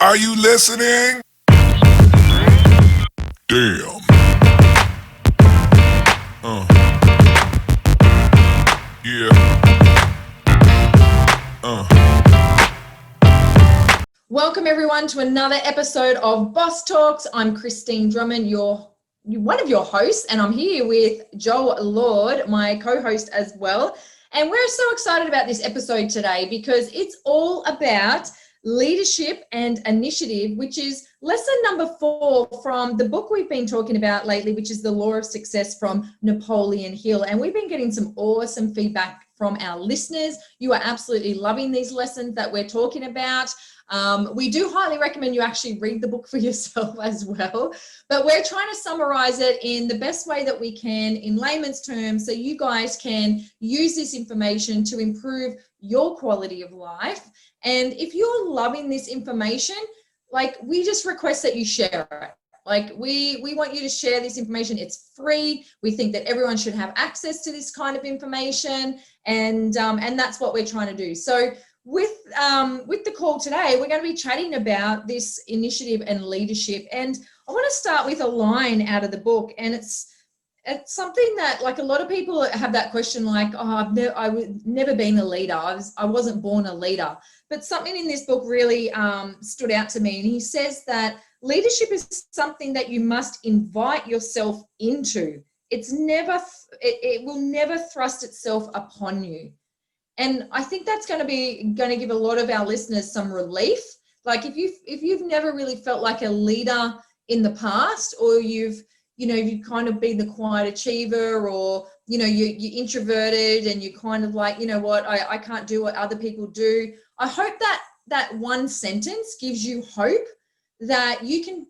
Are you listening? Damn. Yeah. Welcome everyone to another episode of Boss Talks. I'm Christine Drummond, one of your hosts, and I'm here with Joel Lord, my co-host as well. And we're so excited about this episode today because it's all about leadership and initiative, which is lesson number 4 from the book we've been talking about lately, which is The Law of Success from Napoleon Hill. And we've been getting some awesome feedback from our listeners. You are absolutely loving these lessons that we're talking about. We do highly recommend you actually read the book for yourself as well, but we're trying to summarize it in the best way that we can in layman's terms so you guys can use this information to improve your quality of life. And if you're loving this information, we just request that you share it. We want you to share this information. It's free. We think that everyone should have access to this kind of information, and that's what we're trying to do. So with the call today, we're going to be chatting about this initiative and leadership. And I want to start with a line out of the book, and it's something that a lot of people have that question, I've never been a leader. I wasn't born a leader. But something in this book really stood out to me. And he says that leadership is something that you must invite yourself into. It will never thrust itself upon you. And I think that's going to give a lot of our listeners some relief. If you've never really felt like a leader in the past, or you've kind of been the quiet achiever, or you're introverted and you're kind of I can't do what other people do. I hope that one sentence gives you hope that you can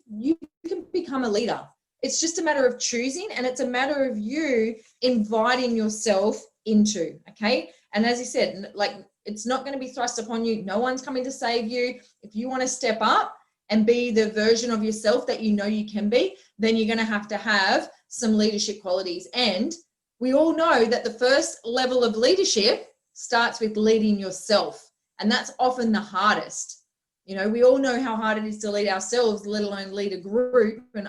become a leader. It's just a matter of choosing, and it's a matter of you inviting yourself into, okay? And as he said, it's not going to be thrust upon you. No one's coming to save you. If you want to step up and be the version of yourself that you know you can be, then you're going to have some leadership qualities. And we all know that the first level of leadership starts with leading yourself. And that's often the hardest. We all know how hard it is to lead ourselves, let alone lead a group and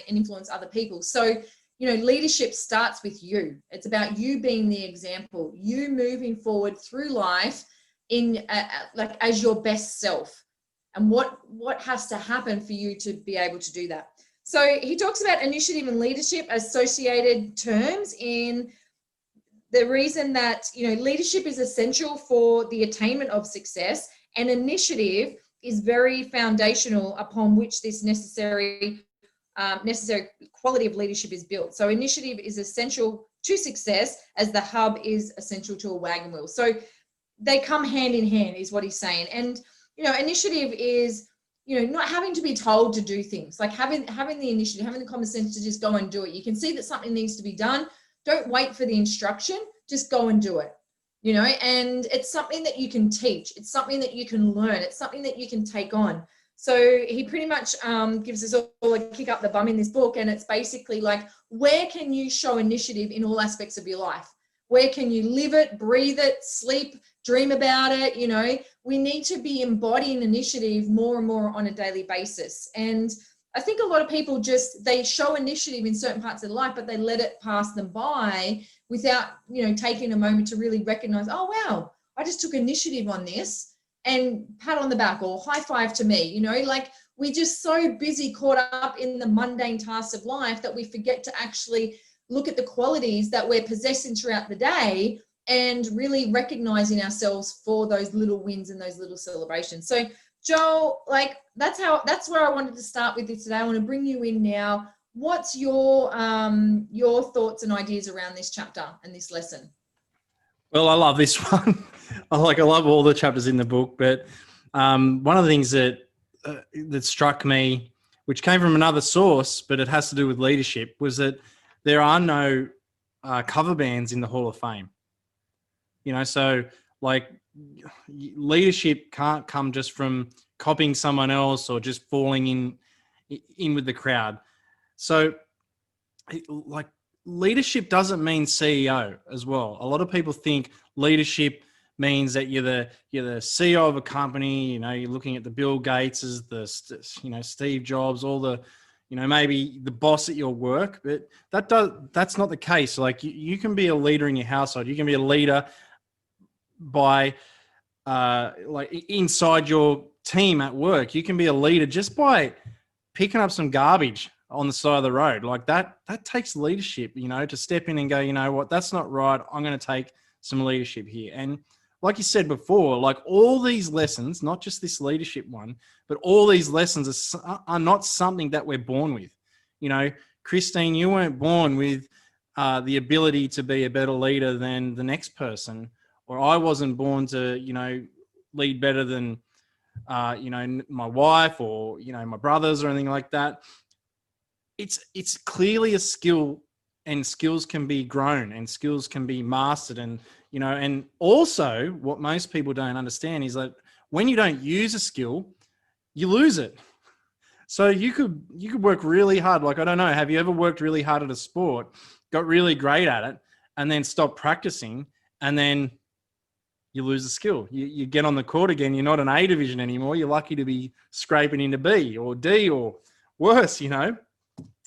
influence other people. So, leadership starts with you. It's about you being the example, you moving forward through life as your best self. And what has to happen for you to be able to do that? So he talks about initiative and leadership as associated terms in the reason that, leadership is essential for the attainment of success, and initiative is very foundational upon which this necessary quality of leadership is built. So initiative is essential to success as the hub is essential to a wagon wheel. So they come hand in hand is what he's saying. And, initiative is, not having to be told to do things, having the initiative, having the common sense to just go and do it. You can see that something needs to be done. Don't wait for the instruction, just go and do it. And it's something that you can teach. It's something that you can learn. It's something that you can take on. So he pretty much gives us all a kick up the bum in this book. And it's basically where can you show initiative in all aspects of your life? Where can you live it, breathe it, sleep, dream about it? We need to be embodying initiative more and more on a daily basis. And I think a lot of people they show initiative in certain parts of their life, but they let it pass them by without, taking a moment to really recognize, oh, wow, I just took initiative on this, and pat on the back or high five to me. We're just so busy caught up in the mundane tasks of life that we forget to actually look at the qualities that we're possessing throughout the day and really recognizing ourselves for those little wins and those little celebrations. So Joel, that's where I wanted to start with this today. I want to bring you in now. What's your thoughts and ideas around this chapter and this lesson? Well, I love this one. I love all the chapters in the book, but one of the things that struck me, which came from another source, but it has to do with leadership, was that there are no cover bands in the Hall of Fame. So leadership can't come just from copying someone else or just falling in with the crowd. So leadership doesn't mean CEO as well. A lot of people think leadership means that you're the CEO of a company. You know, you're looking at the Bill Gateses, Steve Jobs, all the, maybe the boss at your work. But that's not the case. Like you can be a leader in your household. You can be a leader by like inside your team at work. You can be a leader just by picking up some garbage on the side of the road. Like that takes leadership, to step in and go, you know what, that's not right. I'm going to take some leadership here. And like you said before, like all these lessons, not just this leadership one, but all these lessons are not something that we're born with. Christine, you weren't born with the ability to be a better leader than the next person, or I wasn't born to, lead better than, my wife or, my brothers or anything like that. It's clearly a skill, and skills can be grown and skills can be mastered. And, and also what most people don't understand is that when you don't use a skill, you lose it. So you could work really hard. Like, I don't know, have you ever worked really hard at a sport, got really great at it, and then stopped practicing, and then you lose the skill? You get on the court again, you're not an A division anymore. You're lucky to be scraping into B or D or worse,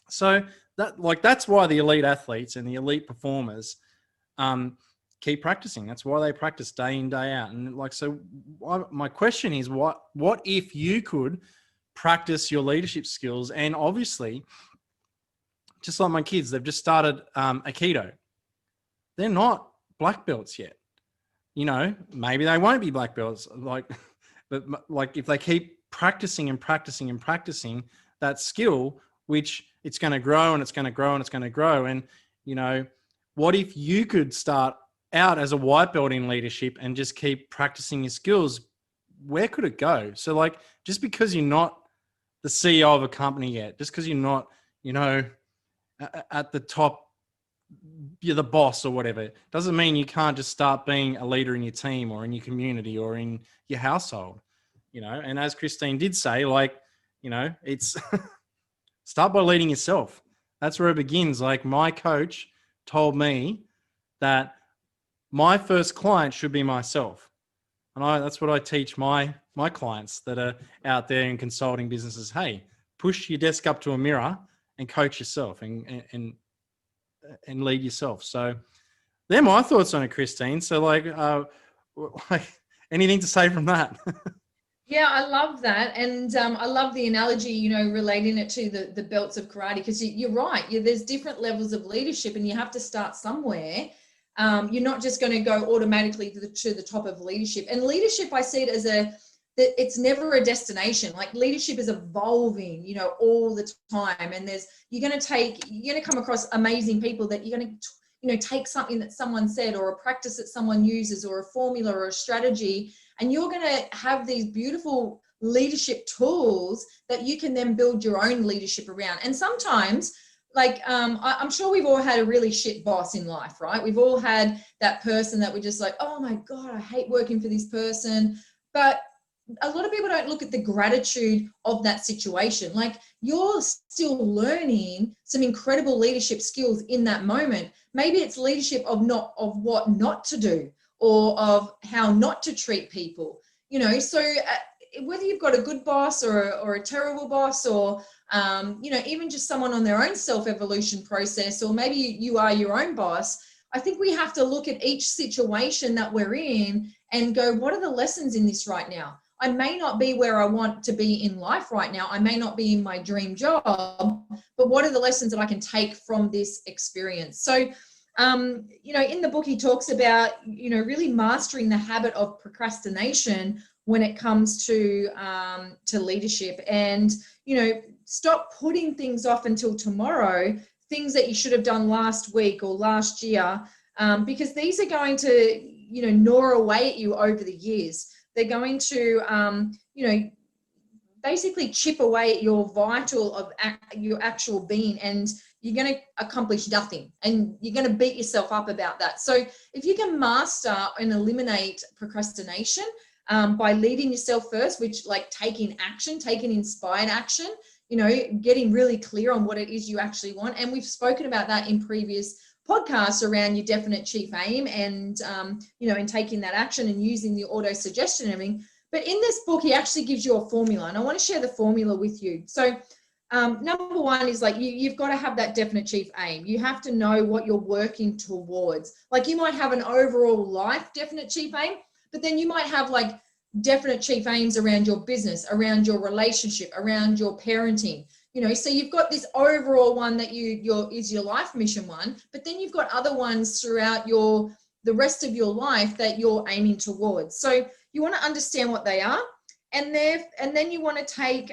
So that's why the elite athletes and the elite performers keep practicing. That's why they practice day in, day out. And my question is, what if you could practice your leadership skills? And obviously, just like my kids, they've just started Aikido. They're not black belts yet. Maybe they won't be black belts. But if they keep practicing and practicing and practicing that skill, which it's going to grow and it's going to grow and it's going to grow. And, what if you could start out as a white belt in leadership and just keep practicing your skills? Where could it go? So just because you're not the CEO of a company yet, just because you're not, at the top, you're the boss or whatever, doesn't mean you can't just start being a leader in your team or in your community or in your household, and as Christine did say, it's start by leading yourself. That's where it begins. Like my coach told me that my first client should be myself. And that's what I teach my clients that are out there in consulting businesses. Hey, push your desk up to a mirror and coach yourself and lead yourself. So they're my thoughts on it, Christine. So anything to say from that? Yeah, I love that. And I love the analogy, relating it to the belts of karate, because you're right. There's different levels of leadership and you have to start somewhere. You're not just going to go automatically to the top of leadership. And leadership, I see it as it's never a destination. Like leadership is evolving, all the time. And you're going to come across amazing people that you're going to, take something that someone said or a practice that someone uses or a formula or a strategy, and you're going to have these beautiful leadership tools that you can then build your own leadership around. And sometimes, I'm sure we've all had a really shit boss in life, right? We've all had that person that we're just like, oh my God, I hate working for this person. But a lot of people don't look at the gratitude of that situation. Like you're still learning some incredible leadership skills in that moment. Maybe it's leadership of what not to do, or of how not to treat people, so whether you've got a good boss or a terrible boss, or, even just someone on their own self-evolution process, or maybe you are your own boss, I think we have to look at each situation that we're in and go, what are the lessons in this right now? I may not be where I want to be in life right now. I may not be in my dream job, but what are the lessons that I can take from this experience? So, in the book, he talks about, really mastering the habit of procrastination when it comes to leadership, and, stop putting things off until tomorrow, things that you should have done last week or last year, because these are going to, gnaw away at you over the years. They're going to, basically chip away at your vital of your actual being, and you're going to accomplish nothing, and you're going to beat yourself up about that. So if you can master and eliminate procrastination by leading yourself first, which taking inspired action, getting really clear on what it is you actually want. And we've spoken about that in previous podcast around your definite chief aim and, and taking that action and using the auto suggestion and everything. But in this book, he actually gives you a formula, and I want to share the formula with you. So number one is like you've got to have that definite chief aim. You have to know what you're working towards. Like you might have an overall life definite chief aim, but then you might have like definite chief aims around your business, around your relationship, around your parenting. So you've got this overall one that is your life mission one, but then you've got other ones throughout the rest of your life that you're aiming towards. So you want to understand what they are, and then you want to take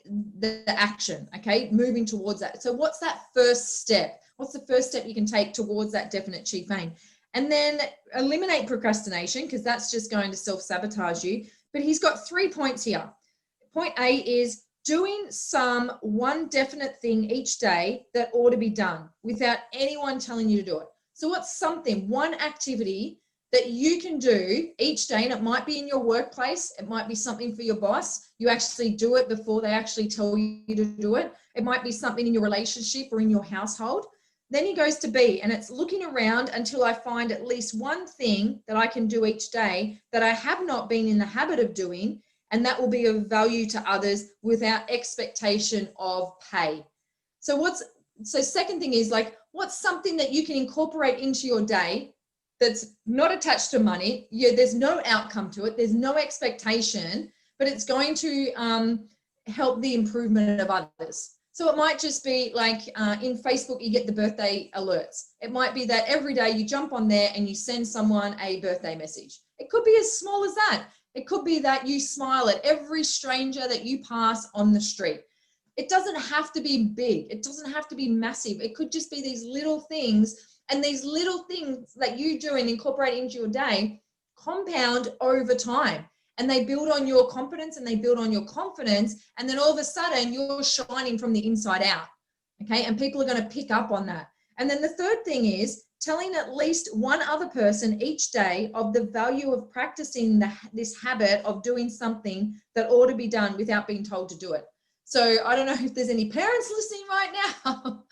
the action, okay, moving towards that. So what's that first step? What's the first step you can take towards that definite chief aim? And then eliminate procrastination, because that's just going to self-sabotage you. But he's got 3 points here. Point A is doing one definite thing each day that ought to be done without anyone telling you to do it. So what's one activity that you can do each day, and it might be in your workplace, it might be something for your boss, you actually do it before they actually tell you to do it. It might be something in your relationship or in your household. Then he goes to B, and it's looking around until I find at least one thing that I can do each day that I have not been in the habit of doing, and that will be of value to others without expectation of pay. So second thing is like, what's something that you can incorporate into your day that's not attached to money? There's no outcome to it. There's no expectation, but it's going to help the improvement of others. So it might just be like in Facebook, you get the birthday alerts. It might be that every day you jump on there and you send someone a birthday message. It could be as small as that. It could be that you smile at every stranger that you pass on the street. It doesn't have to be big. It doesn't have to be massive. It could just be these little things, and these little things that you do and incorporate into your day compound over time. And they build on your competence and they build on your confidence. And then all of a sudden you're shining from the inside out. Okay. And people are going to pick up on that. And then the third thing is telling at least one other person each day of the value of practicing this habit of doing something that ought to be done without being told to do it. So I don't know if there's any parents listening right now,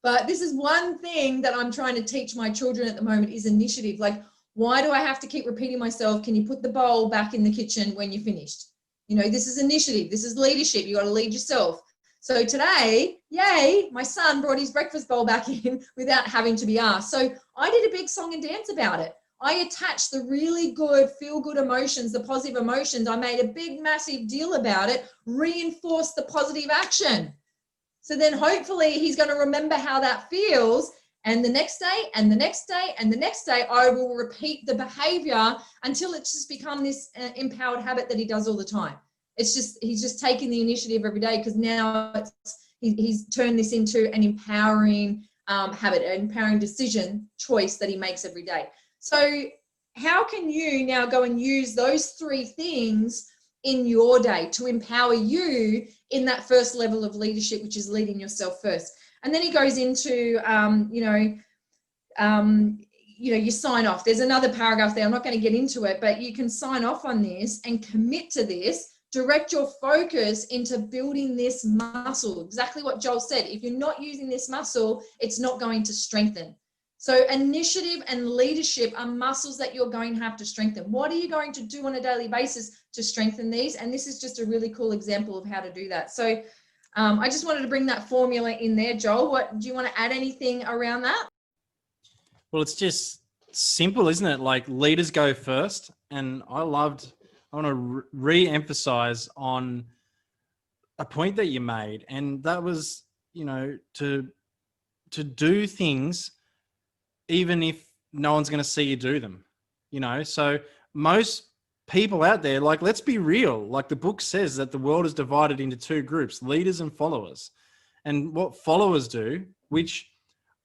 but this is one thing that I'm trying to teach my children at the moment is initiative. Like, why do I have to keep repeating myself? Can you put the bowl back in the kitchen when you're finished? This is initiative. This is leadership. You got to lead yourself. So today, yay, my son brought his breakfast bowl back in without having to be asked. So I did a big song and dance about it. I attached the really good, feel-good emotions, the positive emotions. I made a big, massive deal about it, reinforced the positive action. So then hopefully he's going to remember how that feels. And the next day, and the next day, and the next day, I will repeat the behavior until it's just become this empowered habit that he does all the time. He's just taking the initiative every day, because now he's turned this into an empowering habit, an empowering choice that he makes every day. So how can you now go and use those 3 things in your day to empower you in that first level of leadership, which is leading yourself first? And then he goes into, you sign off. There's another paragraph there. I'm not going to get into it, but you can sign off on this and commit to this. Direct your focus into building this muscle. Exactly what Joel said. If you're not using this muscle, it's not going to strengthen. So initiative and leadership are muscles that you're going to have to strengthen. What are you going to do on a daily basis to strengthen these? And this is just a really cool example of how to do that. So I just wanted to bring that formula in there. Joel, do you want to add anything around that? Well, it's just simple, isn't it? Like, leaders go first. And I want to re-emphasize on a point that you made. And that was, to do things even if no one's going to see you do them, So most people out there, like, let's be real. Like, the book says that the world is divided into 2 groups, leaders and followers. And what followers do, which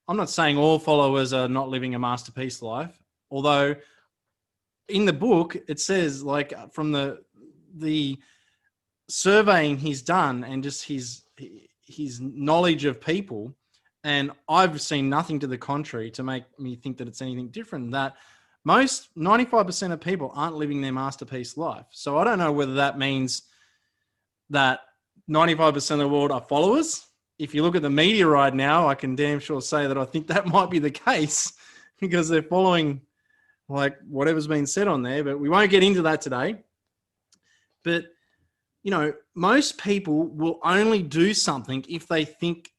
I'm not saying all followers are not living a masterpiece life, although in the book it says, like, from the surveying he's done and just his knowledge of people, and I've seen nothing to the contrary to make me think that it's anything different, that most 95% of people aren't living their masterpiece life. So I don't know whether that means that 95% of the world are followers if you look at the media right now, I can damn sure say that I think that might be the case because they're following like whatever's been said on there, but we won't get into that today. But, you know, most people will only do something if they think,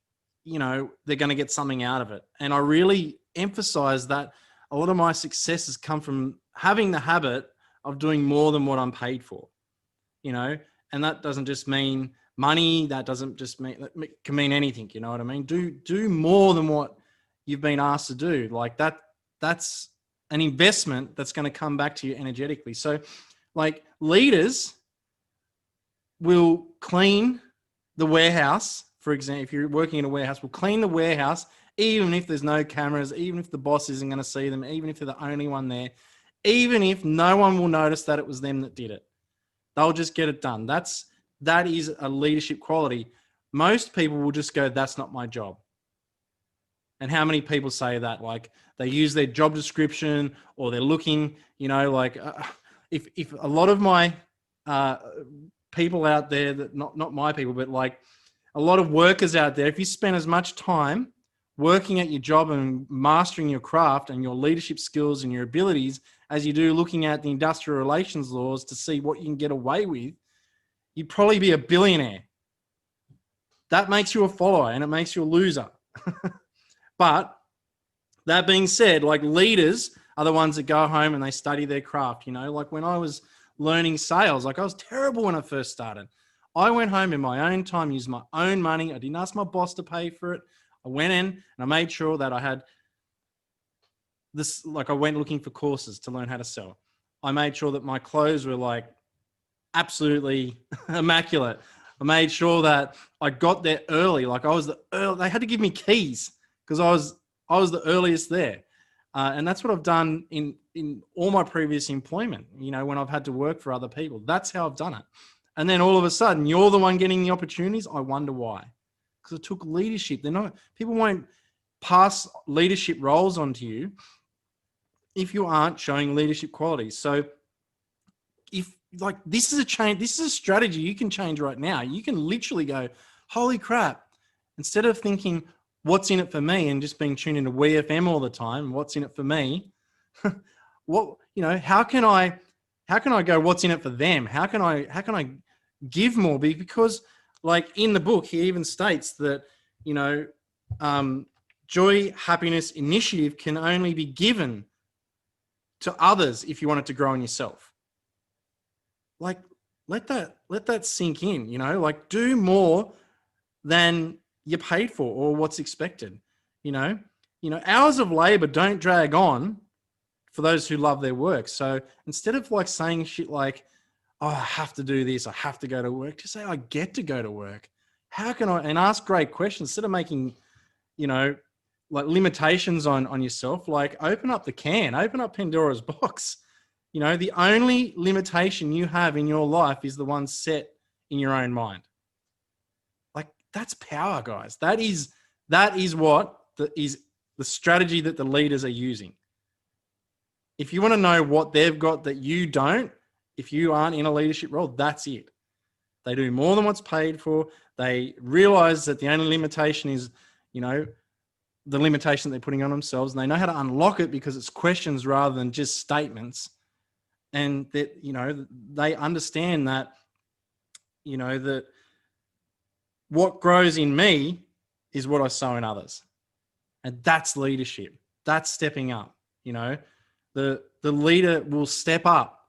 you know, they're going to get something out of it. And I really emphasize that a lot of my successes come from having the habit of doing more than what I'm paid for, you know, and that doesn't just mean money. That doesn't just mean, that can mean anything. You know what I mean? Do more than what you've been asked to do. Like that's an investment that's going to come back to you energetically. So like leaders will clean the warehouse. For example, if you're working in a warehouse, will clean the warehouse, even if there's no cameras, even if the boss isn't going to see them, even if they're the only one there, even if no one will notice that it was them that did it. They'll just get it done. That is a leadership quality. Most people will just go, that's not my job. And how many people say that? Like they use their job description or they're looking, you know, like if a lot of my people out there, that not my people, but like a lot of workers out there, if you spend as much time working at your job and mastering your craft and your leadership skills and your abilities as you do looking at the industrial relations laws to see what you can get away with, you'd probably be a billionaire. That makes you a follower and it makes you a loser. But that being said, like leaders are the ones that go home and they study their craft. You know, like when I was learning sales, like I was terrible when I first started. I went home in my own time, used my own money. I didn't ask my boss to pay for it. I went in and I made sure that I had this, like I went looking for courses to learn how to sell. I made sure that my clothes were like absolutely immaculate. I made sure that I got there early. Like I was they had to give me keys because I was the earliest there. And that's what I've done in all my previous employment, you know, when I've had to work for other people. That's how I've done it. And then all of a sudden, you're the one getting the opportunities. I wonder why. Because it took leadership. People won't pass leadership roles onto you if you aren't showing leadership qualities. So if like this is a change, this is a strategy you can change right now. You can literally go, holy crap, instead of thinking what's in it for me and just being tuned into WFM all the time, what's in it for me? What, you know, how can I go, what's in it for them? How can I give more? Because like in the book, he even states that, you know, joy, happiness, initiative can only be given to others if you want it to grow in yourself. Like, let that sink in, you know, like do more than you're paid for or what's expected. You know, hours of labor don't drag on for those who love their work. So instead of like saying shit like, oh, I have to do this, I have to go to work, just say, I get to go to work. How can I, and ask great questions instead of making, you know, like limitations on yourself, like open up Pandora's box. You know, the only limitation you have in your life is the one set in your own mind. Like that's power, guys. That is what is the strategy that the leaders are using. If you want to know what they've got that you don't, if you aren't in a leadership role, that's it. They do more than what's paid for. They realize that the only limitation is, you know, the limitation they're putting on themselves, and they know how to unlock it because it's questions rather than just statements. And that, you know, they understand that, you know, that what grows in me is what I sow in others. And that's leadership. That's stepping up. You know, the leader will step up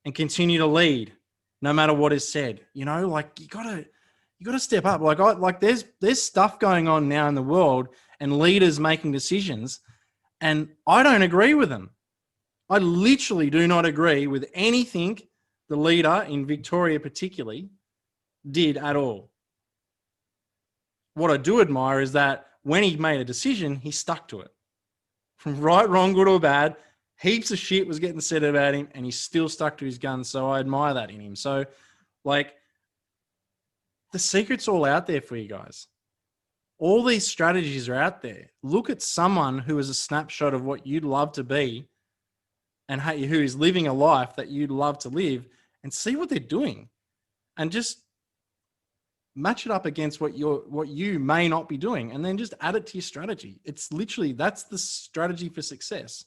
and continue to lead no matter what is said. You know, like you gotta step up. Like there's stuff going on now in the world and leaders making decisions, and I don't agree with them. I literally do not agree with anything the leader in Victoria particularly did at all. What I do admire is that when he made a decision, he stuck to it. From right, wrong, good or bad, heaps of shit was getting said about him and he still stuck to his guns. So I admire that in him. So like the secret's all out there for you guys. All these strategies are out there. Look at someone who is a snapshot of what you'd love to be and who is living a life that you'd love to live, and see what they're doing. And just match it up against what you may not be doing, and then just add it to your strategy. It's literally, that's the strategy for success.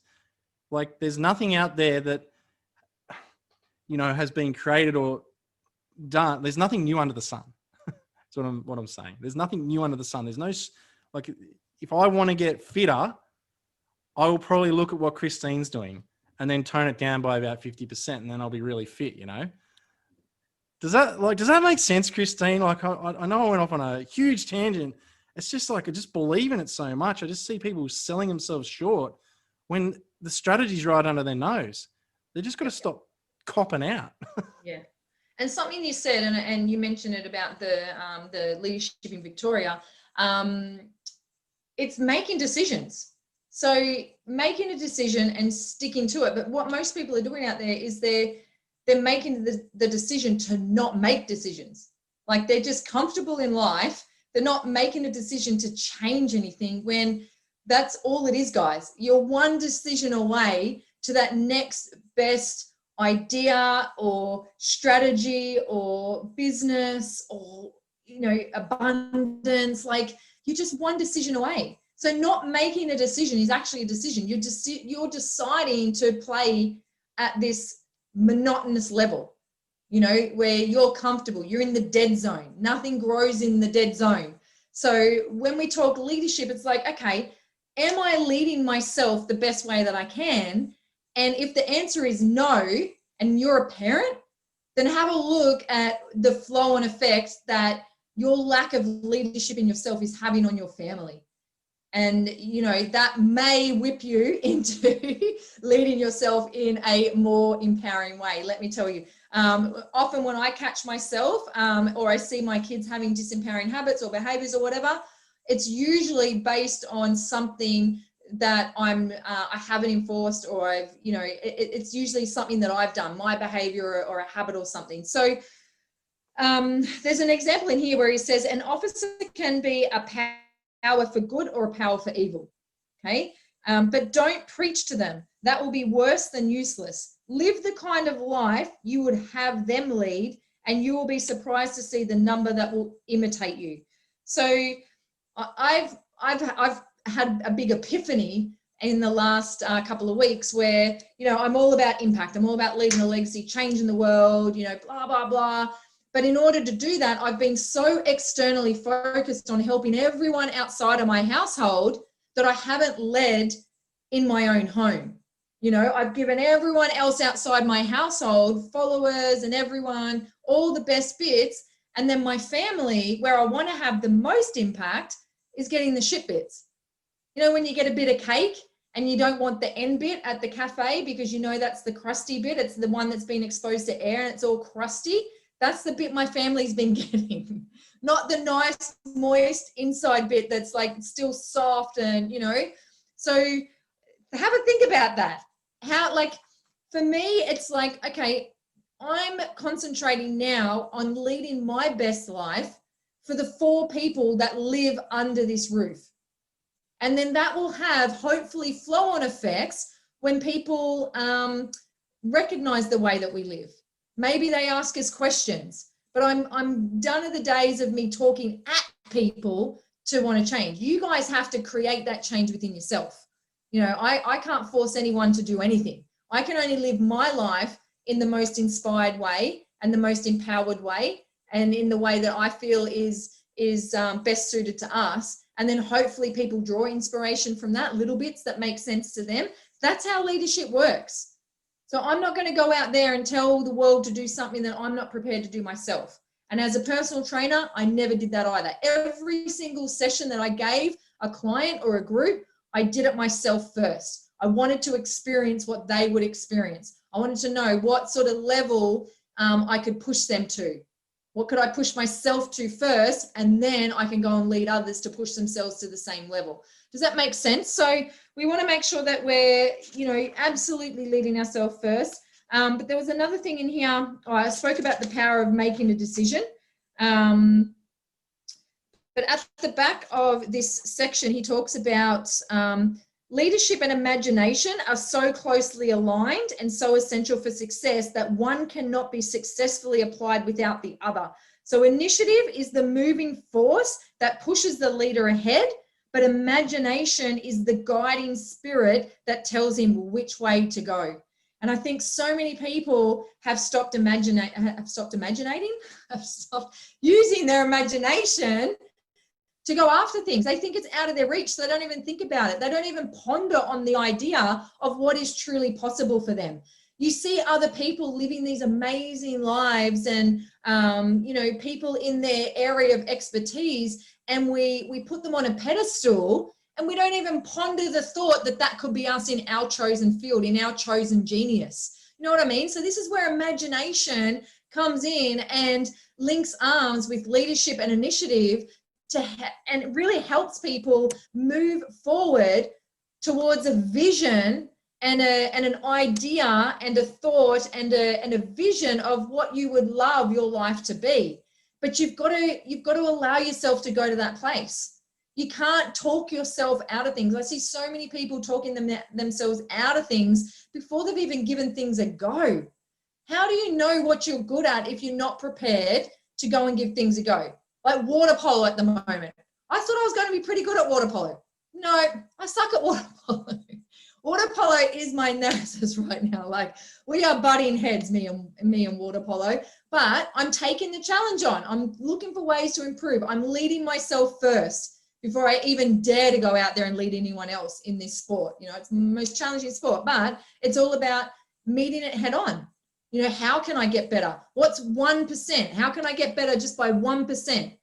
Like, there's nothing out there that, has been created or done. There's nothing new under the sun. That's what I'm saying. There's nothing new under the sun. There's no, like, if I want to get fitter, I will probably look at what Christine's doing and then tone it down by about 50%, and then I'll be really fit, Does that make sense, Christine? Like, I know I went off on a huge tangent. It's just like, I just believe in it so much. I just see people selling themselves short when the strategy's right under their nose. They just got to stop copping out. Yeah. And something you said, and you mentioned it about the leadership in Victoria, it's making decisions. So making a decision and sticking to it. But what most people are doing out there is they're making the decision to not make decisions. Like, they're just comfortable in life. They're not making a decision to change anything, when that's all it is, guys. You're one decision away to that next best idea or strategy or business or, abundance. Like, you're just one decision away. So not making a decision is actually a decision. You're deciding to play at this monotonous level, where you're comfortable, you're in the dead zone. Nothing grows in the dead zone. So when we talk leadership, it's like, okay, am I leading myself the best way that I can? And if the answer is no, and you're a parent, then have a look at the flow and effect that your lack of leadership in yourself is having on your family. And, that may whip you into leading yourself in a more empowering way. Let me tell you, often when I catch myself or I see my kids having disempowering habits or behaviors or whatever, it's usually based on something that I haven't enforced, or it's usually something that I've done, my behavior or a habit or something. So there's an example in here where he says, an officer can be a power for good or a power for evil. Okay. But don't preach to them. That will be worse than useless. Live the kind of life you would have them lead, and you will be surprised to see the number that will imitate you. So I've had a big epiphany in the last couple of weeks where, I'm all about impact. I'm all about leaving a legacy, changing the world, blah, blah, blah. But in order to do that, I've been so externally focused on helping everyone outside of my household that I haven't led in my own home. I've given everyone else outside my household, followers and everyone, all the best bits. And then my family, where I want to have the most impact, is getting the shit bits. When you get a bit of cake and you don't want the end bit at the cafe because that's the crusty bit, it's the one that's been exposed to air and it's all crusty. That's the bit my family's been getting, not the nice, moist inside bit that's like still soft and, so have a think about that. How, like, for me, it's like, okay, I'm concentrating now on leading my best life for the 4 people that live under this roof. And then that will have hopefully flow-on effects when people recognize the way that we live. Maybe they ask us questions, but I'm done of the days of me talking at people to want to change. You guys have to create that change within yourself. I can't force anyone to do anything. I can only live my life in the most inspired way and the most empowered way, and in the way that I feel is best suited to us. And then hopefully people draw inspiration from that, little bits that make sense to them. That's how leadership works. So I'm not going to go out there and tell the world to do something that I'm not prepared to do myself. And as a personal trainer, I never did that either. Every single session that I gave a client or a group, I did it myself first. I wanted to experience what they would experience. I wanted to know what sort of level I could push them to. What could I push myself to first? And then I can go and lead others to push themselves to the same level. Does that make sense? So we want to make sure that we're, absolutely leading ourselves first. But there was another thing in here. I spoke about the power of making a decision. But at the back of this section, he talks about Leadership and imagination are so closely aligned and so essential for success that one cannot be successfully applied without the other. So initiative is the moving force that pushes the leader ahead, but imagination is the guiding spirit that tells him which way to go. And I think so many people have stopped using their imagination to go after things. They think it's out of their reach, so they don't even think about it. They don't even ponder on the idea of what is truly possible for them. You see other people living these amazing lives and, people in their area of expertise, and we put them on a pedestal, and we don't even ponder the thought that that could be us in our chosen field, in our chosen genius. You know what I mean? So this is where imagination comes in and links arms with leadership and initiative and it really helps people move forward towards a vision and an idea and a thought and a vision of what you would love your life to be. But you've got to allow yourself to go to that place. You can't talk yourself out of things. I see so many people talking themselves out of things before they've even given things a go. How do you know what you're good at if you're not prepared to go and give things a go? Like water polo at the moment. I thought I was going to be pretty good at water polo. No, I suck at water polo. Water polo is my nemesis right now. Like we are butting heads, me and water polo, but I'm taking the challenge on. I'm looking for ways to improve. I'm leading myself first before I even dare to go out there and lead anyone else in this sport. It's the most challenging sport, but it's all about meeting it head on. How can I get better? What's 1%? How can I get better just by 1%?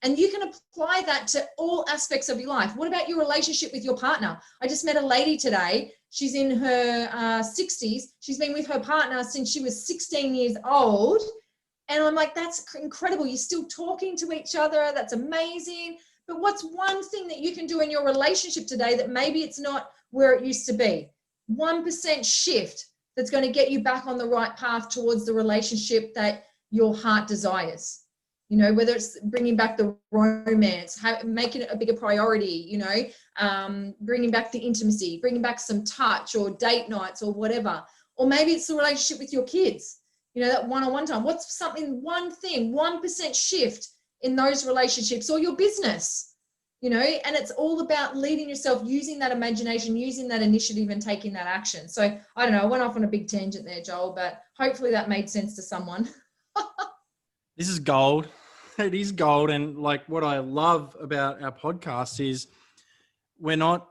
And you can apply that to all aspects of your life. What about your relationship with your partner? I just met a lady today. She's in her 60s. She's been with her partner since she was 16 years old. And I'm like, that's incredible. You're still talking to each other. That's amazing. But what's one thing that you can do in your relationship today that maybe it's not where it used to be? 1% shift that's going to get you back on the right path towards the relationship that your heart desires. Whether it's bringing back the romance, making it a bigger priority, bringing back the intimacy, bringing back some touch or date nights or whatever. Or maybe it's the relationship with your kids, that one-on-one time. What's one thing, 1% shift in those relationships or your business, and it's all about leading yourself, using that imagination, using that initiative and taking that action. So I don't know, I went off on a big tangent there, Joel, but hopefully that made sense to someone. This is gold. It is gold. And like what I love about our podcast is we're not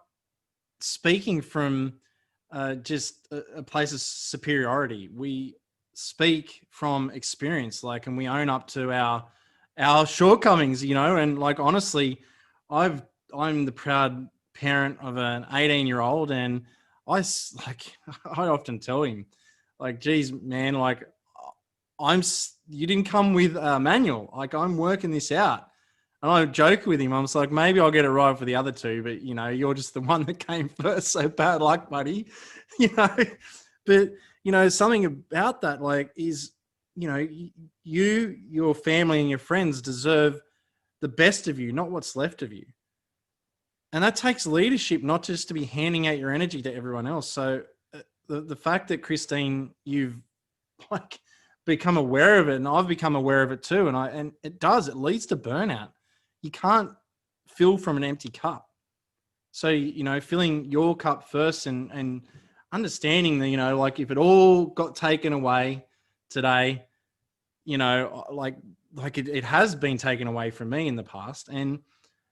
speaking from just a place of superiority. We speak from experience, and we own up to our shortcomings, and honestly, I'm the proud parent of an 18-year-old, and I often tell him, geez, man, you didn't come with a manual. I'm working this out. And I joke with him. I was like, maybe I'll get it right for the other two, but you're just the one that came first. So bad luck, buddy. But something about that, is, your family and your friends deserve the best of you, not what's left of you. And that takes leadership, not just to be handing out your energy to everyone else. So the fact that Christine, you've become aware of it, and I've become aware of it too. And it leads to burnout. You can't fill from an empty cup. So, filling your cup first and understanding that, if it all got taken away today, it has been taken away from me in the past. And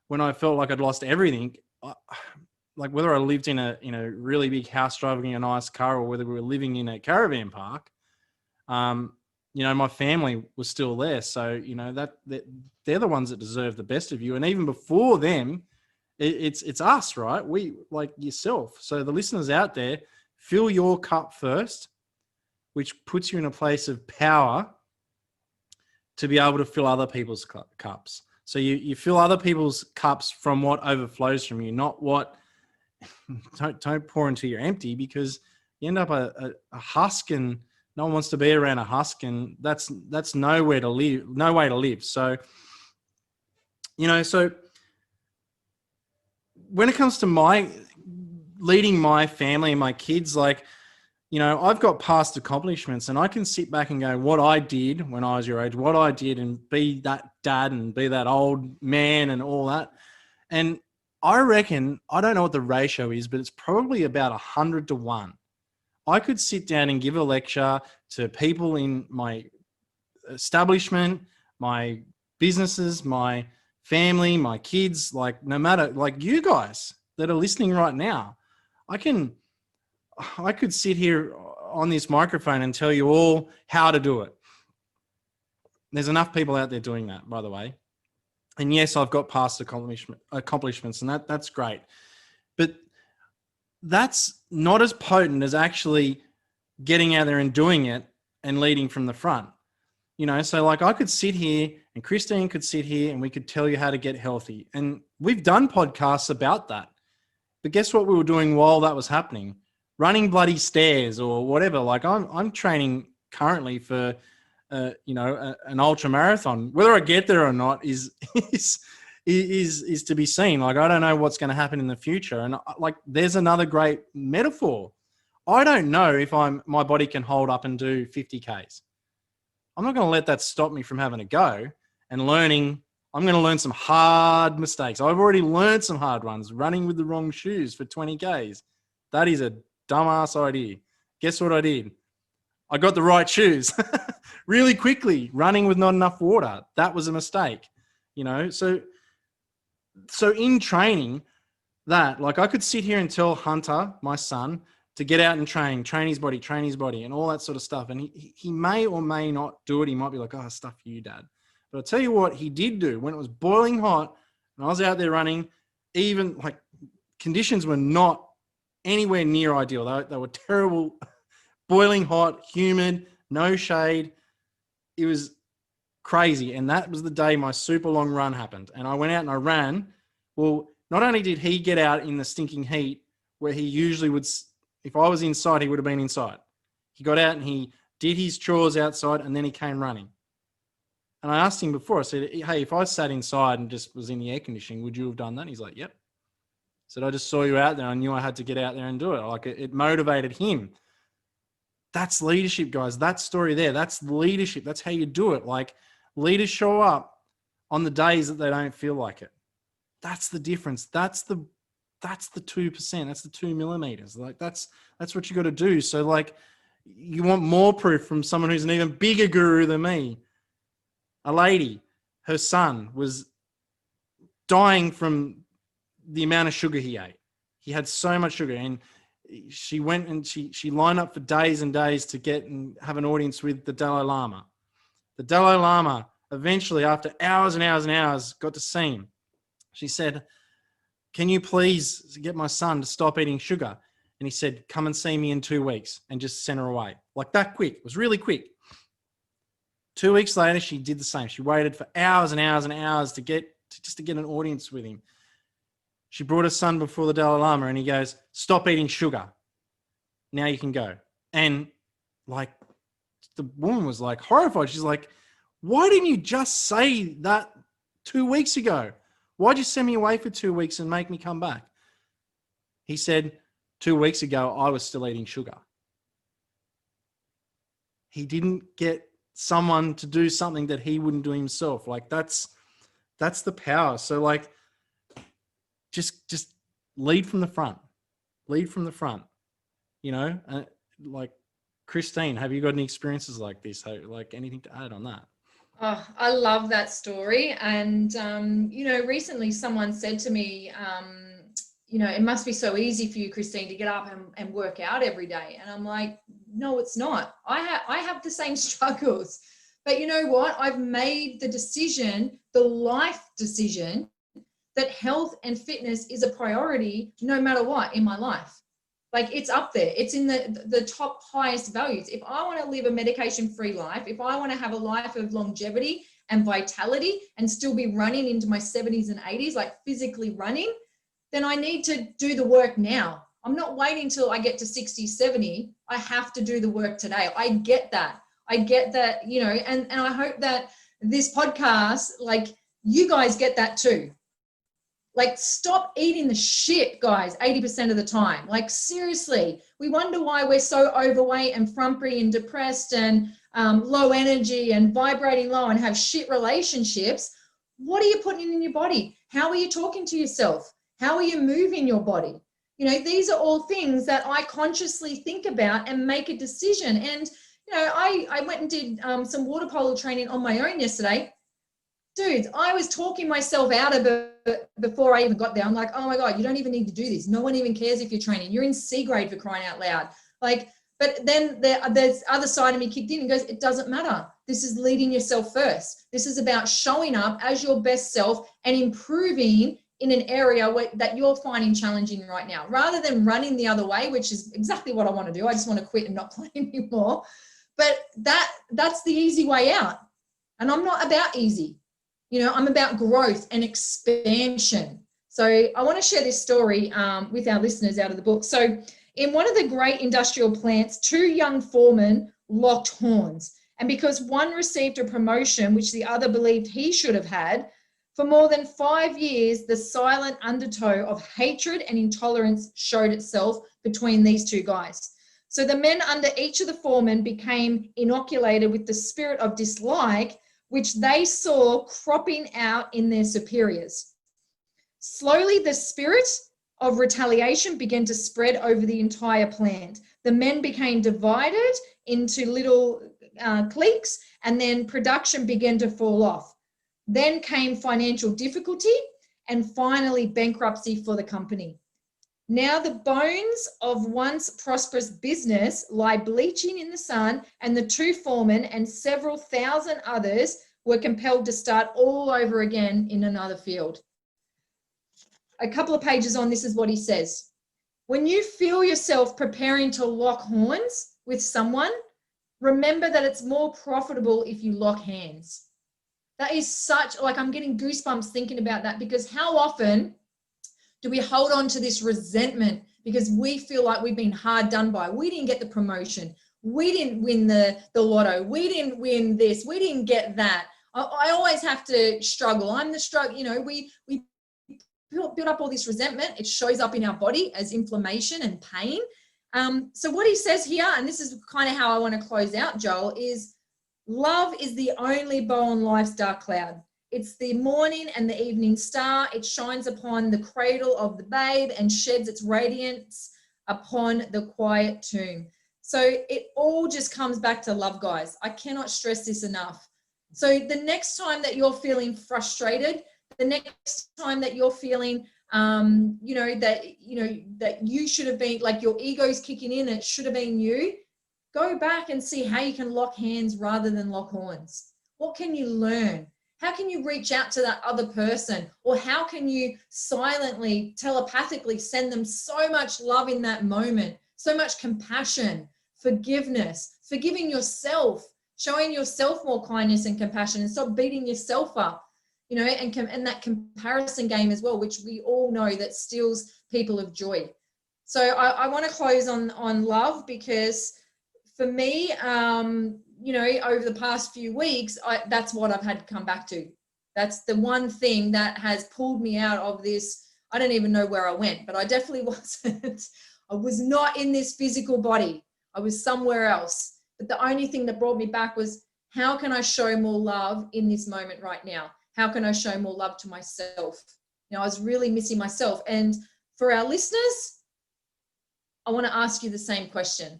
when I felt like I'd lost everything, whether I lived in a really big house driving a nice car or whether we were living in a caravan park, my family was still there. So, that they're the ones that deserve the best of you. And even before them, it's us, right? We, like yourself. So the listeners out there, fill your cup first, which puts you in a place of power to be able to fill other people's cups. So you fill other people's cups from what overflows from you, not what, don't pour into your empty, because you end up a husk, and no one wants to be around a husk, and that's nowhere to live, no way to live. So, so when it comes to my leading my family and my kids, like, you know, I've got past accomplishments and I can sit back and go, what I did when I was your age, what I did, and be that dad and be that old man and all that. And I reckon, I don't know what the ratio is, but it's probably about 100 to 1. I could sit down and give a lecture to people in my establishment, my businesses, my family, my kids, like no matter, like you guys that are listening right now, I could sit here on this microphone and tell you all how to do it. There's enough people out there doing that, by the way. And yes, I've got past accomplishments, and that's great. But that's not as potent as actually getting out there and doing it and leading from the front. You know, so like I could sit here and Christine could sit here and we could tell you how to get healthy. And we've done podcasts about that. But guess what we were doing while that was happening? Running bloody stairs or whatever. Like I'm training currently for, an ultra marathon. Whether I get there or not is to be seen. Like I don't know what's going to happen in the future. And like there's another great metaphor. I don't know if my body can hold up and do 50 Ks. I'm not going to let that stop me from having a go and learning. I'm going to learn some hard mistakes. I've already learned some hard ones, running with the wrong shoes for 20 Ks. That is a dumbass idea. Guess what I did? I got the right shoes really quickly, running with not enough water. That was a mistake, you know? So in training that, like I could sit here and tell Hunter, my son, to get out and train his body and all that sort of stuff. And he may or may not do it. He might be like, oh, stuff for you, Dad. But I'll tell you what he did do when it was boiling hot and I was out there running, even like conditions were not anywhere near ideal. They were terrible, boiling hot, humid, no shade. It was crazy. And that was the day my super long run happened. And I went out and I ran. Well, not only did he get out in the stinking heat where he usually would, if I was inside, he would have been inside. He got out and he did his chores outside and then he came running. And I asked him before, I said, hey, if I sat inside and just was in the air conditioning, would you have done that? And he's like, yep. I said, I just saw you out there. I knew I had to get out there and do it. Like it motivated him. That's leadership, guys. That story there, that's leadership. That's how you do it. Like leaders show up on the days that they don't feel like it. That's the difference. That's the 2%. That's the 2 millimeters. Like that's what you got to do. So like you want more proof from someone who's an even bigger guru than me. A lady, her son was dying from the amount of sugar he ate. He had so much sugar, and she went and she lined up for days and days to get and have an audience with the Dalai Lama. The Dalai Lama eventually, after hours and hours and hours, got to see him. She said, can you please get my son to stop eating sugar? And he said, come and see me in 2 weeks, and just sent her away. Like that quick. It was really quick. 2 weeks later, she did the same. She waited for hours and hours and hours to get an audience with him. She brought her son before the Dalai Lama and he goes, stop eating sugar. Now you can go. And like the woman was like horrified. She's like, why didn't you just say that 2 weeks ago? Why'd you send me away for 2 weeks and make me come back? He said, 2 weeks ago, I was still eating sugar. He didn't get someone to do something that he wouldn't do himself. Like that's the power. So like, just lead from the front, you know, like Christine, have you got any experiences like this? Like anything to add on that? Oh, I love that story. And, recently someone said to me, it must be so easy for you, Christine, to get up and work out every day. And I'm like, no, it's not. I have the same struggles. But you know what? I've made the decision, the life decision, that health and fitness is a priority no matter what in my life. Like it's up there. It's in the top highest values. If I want to live a medication-free life, if I want to have a life of longevity and vitality and still be running into my 70s and 80s, like physically running, then I need to do the work now. I'm not waiting till I get to 60, 70. I have to do the work today. I get that, and I hope that this podcast, like you guys get that too. Like, stop eating the shit, guys, 80% of the time. Like, seriously, we wonder why we're so overweight and frumpy and depressed and low energy and vibrating low and have shit relationships. What are you putting in your body? How are you talking to yourself? How are you moving your body? You know, these are all things that I consciously think about and make a decision. And, you know, I went and did some water polo training on my own yesterday. Dudes, I was talking myself out of it before I even got there. I'm like, oh my God, you don't even need to do this. No one even cares if you're training. You're in C grade, for crying out loud. Like, but then there's other side of me kicked in and goes, it doesn't matter. This is leading yourself first. This is about showing up as your best self and improving in an area that you're finding challenging right now, rather than running the other way, which is exactly what I want to do. I just want to quit and not play anymore. But that's the easy way out. And I'm not about easy. You know, I'm about growth and expansion. So I want to share this story with our listeners out of the book. So in one of the great industrial plants, two young foremen locked horns. And because one received a promotion, which the other believed he should have had, for more than 5 years, the silent undertow of hatred and intolerance showed itself between these two guys. So the men under each of the foremen became inoculated with the spirit of dislike, which they saw cropping out in their superiors. Slowly, the spirit of retaliation began to spread over the entire plant. The men became divided into little cliques, and then production began to fall off. Then came financial difficulty, and finally bankruptcy for the company. Now the bones of once prosperous business lie bleaching in the sun, and the two foremen and several thousand others were compelled to start all over again in another field. A couple of pages on, this is what he says. When you feel yourself preparing to lock horns with someone, remember that it's more profitable if you lock hands. That is such, like, I'm getting goosebumps thinking about that, because how often do we hold on to this resentment because we feel like we've been hard done by? We didn't get the promotion. We didn't win the lotto. We didn't win this. We didn't get that. I always have to struggle. I'm the struggle. You know, we build up all this resentment. It shows up in our body as inflammation and pain. So what he says here, and this is kind of how I want to close out, Joel, is love is the only bow on life's dark cloud. It's the morning and the evening star. It shines upon the cradle of the babe and sheds its radiance upon the quiet tomb. So it all just comes back to love, guys. I cannot stress this enough. So the next time that you're feeling frustrated, the next time that you're feeling, that you should have been, like, your ego's kicking in and it should have been you, go back and see how you can lock hands rather than lock horns. What can you learn? How can you reach out to that other person? Or how can you silently, telepathically send them so much love in that moment, so much compassion, forgiveness, forgiving yourself, showing yourself more kindness and compassion, and stop beating yourself up, you know, and that comparison game as well, which we all know that steals people of joy. So I want to close on love, because for me, over the past few weeks, that's what I've had to come back to. That's the one thing that has pulled me out of this. I don't even know where I went, but I definitely wasn't. I was not in this physical body. I was somewhere else. But the only thing that brought me back was, how can I show more love in this moment right now? How can I show more love to myself? You know, I was really missing myself. And for our listeners, I want to ask you the same question.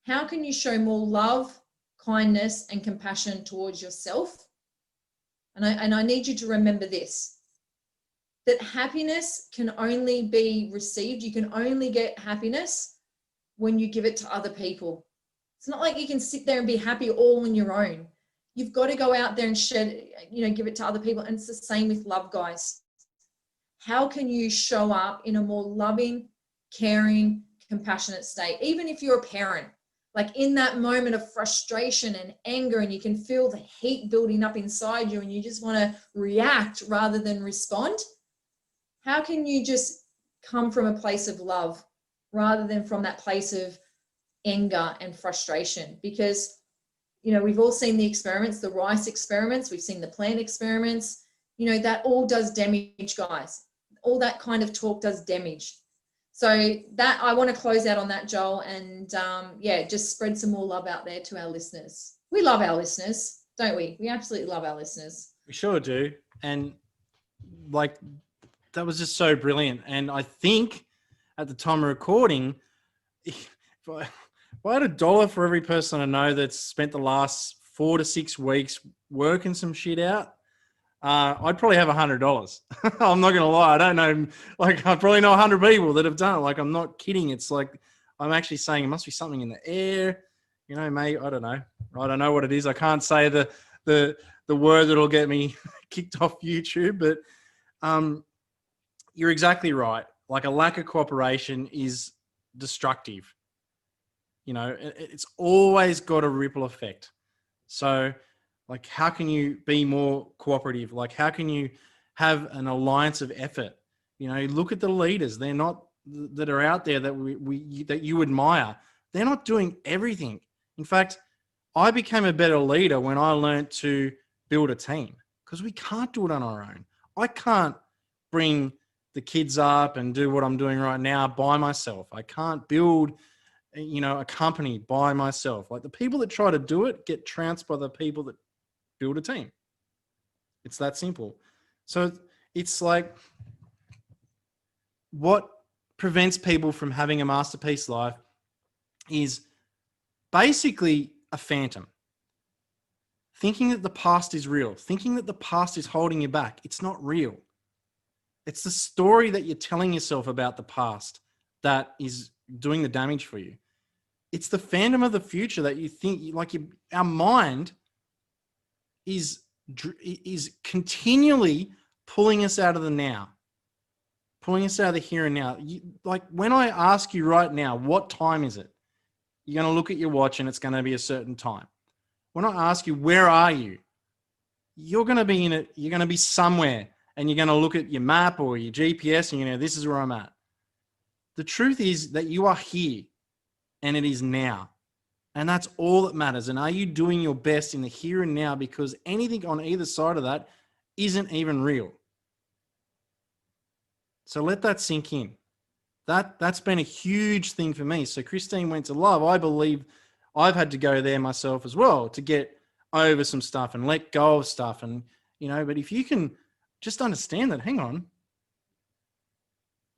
How can you show more love, kindness, and compassion towards yourself? And I need you to remember this, that happiness can only be received. You can only get happiness when you give it to other people. It's not like you can sit there and be happy all on your own. You've got to go out there and give it to other people. And it's the same with love, guys. How can you show up in a more loving, caring, compassionate state? Even if you're a parent, like in that moment of frustration and anger, and you can feel the heat building up inside you and you just want to react rather than respond. How can you just come from a place of love rather than from that place of anger and frustration? Because, you know, we've all seen the experiments, the rice experiments, we've seen the plant experiments, you know, that all does damage, guys. all that kind of talk does damage. So that I want to close out on that, Joel, and just spread some more love out there to our listeners. We love our listeners, don't we? We absolutely love our listeners. We sure do. And like, that was just so brilliant. And I think at the time of recording, if I had $1 for every person I know that's spent the last 4 to 6 weeks working some shit out, I'd probably have $100. I'm not going to lie. I don't know. Like, I probably know 100 people that have done it. Like, I'm not kidding. It's like, I'm actually saying it must be something in the air. You know, mate, I don't know. I don't know what it is. I can't say the word that'll get me kicked off YouTube, but you're exactly right. Like, a lack of cooperation is destructive. You know, it's always got a ripple effect. So, like, how can you be more cooperative? Like, how can you have an alliance of effort? You know, look at the leaders. They're not that are out there that you admire. They're not doing everything. In fact, I became a better leader when I learned to build a team, because we can't do it on our own. I can't bring the kids up and do what I'm doing right now by myself. I can't build, you know, a company by myself. Like, the people that try to do it get trounced by the people that build a team. It's that simple. So it's like, what prevents people from having a masterpiece life is basically a phantom. Thinking that the past is real, thinking that the past is holding you back. It's not real. It's the story that you're telling yourself about the past that is doing the damage for you. It's the phantom of the future that you think, like, our mind is continually pulling us out of the now, pulling us out of the here and now. Like, when I ask you right now, what time is it? You're going to look at your watch and it's going to be a certain time. When I ask you, where are you? You're going to be in it. You're going to be somewhere, and you're going to look at your map or your GPS and you know, this is where I'm at. The truth is that you are here, and it is now. And that's all that matters. And are you doing your best in the here and now? Because anything on either side of that isn't even real. So let that sink in. That's been a huge thing for me. So Christine went to love. I believe I've had to go there myself as well to get over some stuff and let go of stuff. And, you know, but if you can just understand that, hang on,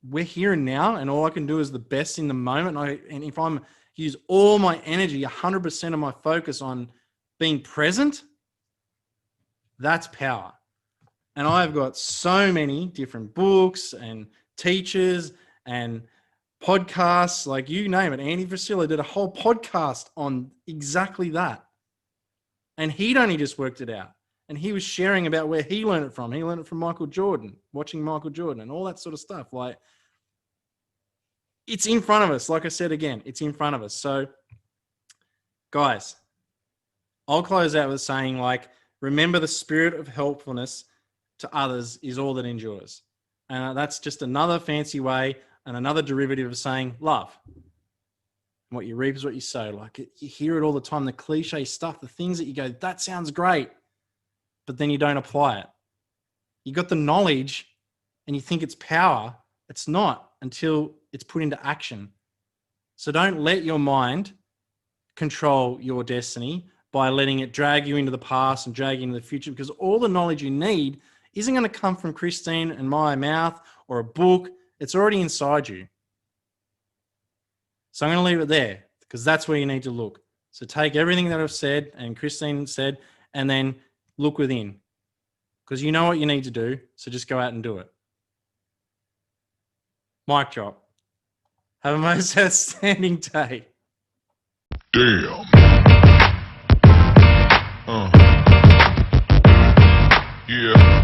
we're here and now, and all I can do is the best in the moment. And if I'm use all my energy, 100% of my focus on being present, that's power. And I've got so many different books and teachers and podcasts, like, you name it. Andy Frisilla did a whole podcast on exactly that. And he'd only just worked it out. And he was sharing about where he learned it from. He learned it from Michael Jordan, watching Michael Jordan and all that sort of stuff. Like, it's in front of us. Like I said again, it's in front of us. So, guys, I'll close out with saying, like, remember, the spirit of helpfulness to others is all that endures. And that's just another fancy way and another derivative of saying love. What you reap is what you sow. Like, you hear it all the time, the cliche stuff, the things that you go, that sounds great, but then you don't apply it. You got the knowledge and you think it's power. It's not until it's put into action. So don't let your mind control your destiny by letting it drag you into the past and drag you into the future, because all the knowledge you need isn't going to come from Christine and my mouth or a book. It's already inside you. So I'm going to leave it there, because that's where you need to look. So take everything that I've said and Christine said, and then look within, because you know what you need to do. So just go out and do it. Mic drop. Have a most outstanding day. Damn. Yeah.